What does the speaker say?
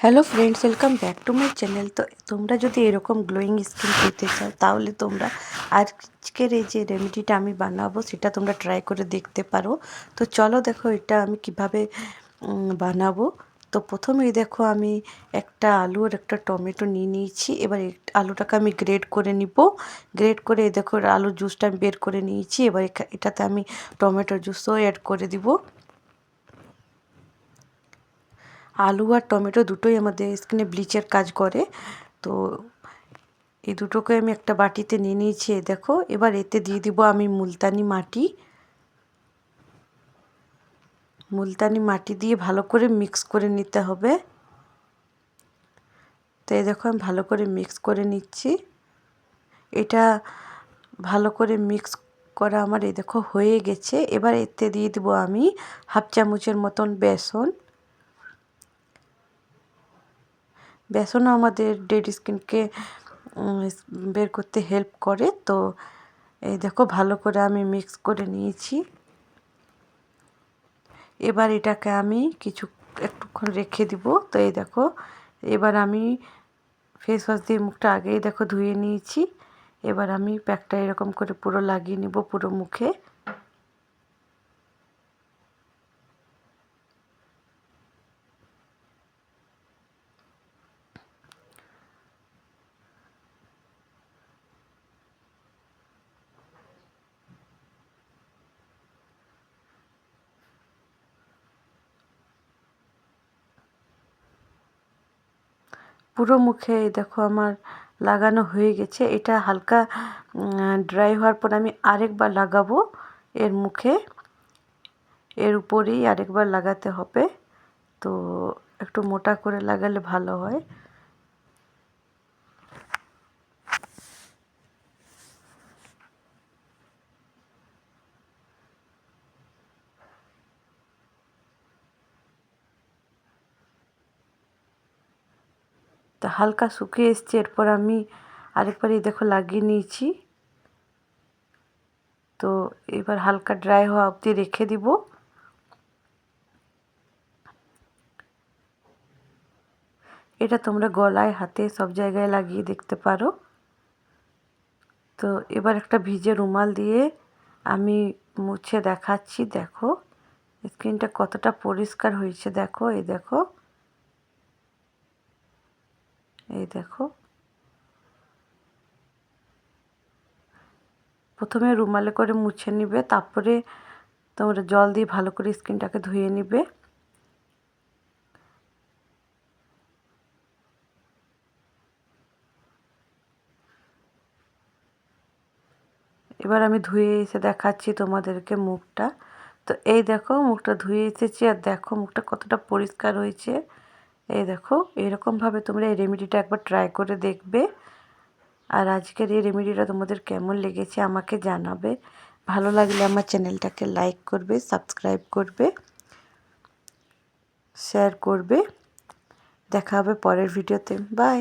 Hello friends, welcome back to my channel. তো তোমরা যদি এরকম গ্লোয়িং স্কিন পেতে চাও তাহলে তোমরা আজকের এই যে রেমেডিটা আমি বানাবো সেটা তোমরা ট্রাই করে দেখতে পারো। তো চলো দেখো এটা আমি কিভাবে বানাবো। তো প্রথমেই দেখো আমি একটা আলু আর একটা টমেটো নিয়ে নিয়েছি। এবার আলুটাকে আমি গ্রেড করে নিব। গ্রেড করে দেখো আলুর জুসটা আমি বের করে নিয়েছি। এবার এটাতে আমি টমেটোর জুসও অ্যাড করে দিব। আলু আর টমেটো দুটোই আমাদের স্কিনে ব্লিচের কাজ করে। তো এই দুটোকে আমি একটা বাটিতে নিয়ে নিয়েছি। দেখো এবার এতে দিয়ে দিব আমি মুলতানি মাটি। মুলতানি মাটি দিয়ে ভালো করে মিক্স করে নিতে হবে। তো এই দেখো আমি ভালো করে মিক্স করে নিচ্ছি। এটা ভালো করে মিক্স করা আমার এই দেখো হয়ে গেছে। এবার এতে দিয়ে দিব আমি হাফ চামচের মতন বেসন। বেসনও আমাদের ডেড স্কিনকে বের করতে হেল্প করে। তো এই দেখো ভালো করে আমি মিক্স করে নিয়েছি। এবার এটাকে আমি একটুক্ষণ রেখে দিব। তো এই দেখো এবার আমি ফেস ওয়াশ দিয়ে মুখটা আগেই দেখো ধুয়ে নিয়েছি। এবার আমি প্যাকটা এরকম করে পুরো লাগিয়ে নিব পুরো মুখে। পুরো মুখে দেখো আমার লাগানো হয়ে গেছে। এটা হালকা ড্রাই হওয়ার পর আমি আরেকবার লাগাবো এর মুখে। এর উপরেই আরেকবার লাগাতে হবে। তো একটু মোটা করে লাগালে ভালো হয়। তা হালকা শুকিয়ে এসছে। এরপর আমি আরেকবার এই দেখো লাগিয়ে নিয়েছি। তো এবার হালকা ড্রাই হওয়া অবধি রেখে দিব। এটা তোমরা গলায়, হাতে সব জায়গায় লাগিয়ে দেখতে পারো। তো এবার একটা ভিজে রুমাল দিয়ে আমি মুছে দেখাচ্ছি। দেখো স্কিনটা কতটা পরিষ্কার হয়েছে। দেখো এই দেখো, এই দেখো। প্রথমে রুমালে করে মুছে নিবে, তারপরে তোমরা জল দিয়ে ভালো করে স্কিনটাকে ধুয়ে নিবে। এবার আমি ধুয়ে এসে দেখাচ্ছি তোমাদেরকে মুখটা। তো এই দেখো মুখটা ধুয়ে এসেছি আর দেখো মুখটা কতটা পরিষ্কার হয়েছে। এই দেখো এরকমভাবে তোমরা এই রেমেডিটা একবার ট্রাই করে দেখবে। আর আজকের এই রেমেডিটা তোমাদের কেমন লেগেছে আমাকে জানাবে। ভালো লাগলে আমার চ্যানেলটাকে লাইক করবে, সাবস্ক্রাইব করবে, শেয়ার করবে। দেখা হবে পরের ভিডিওতে। বাই।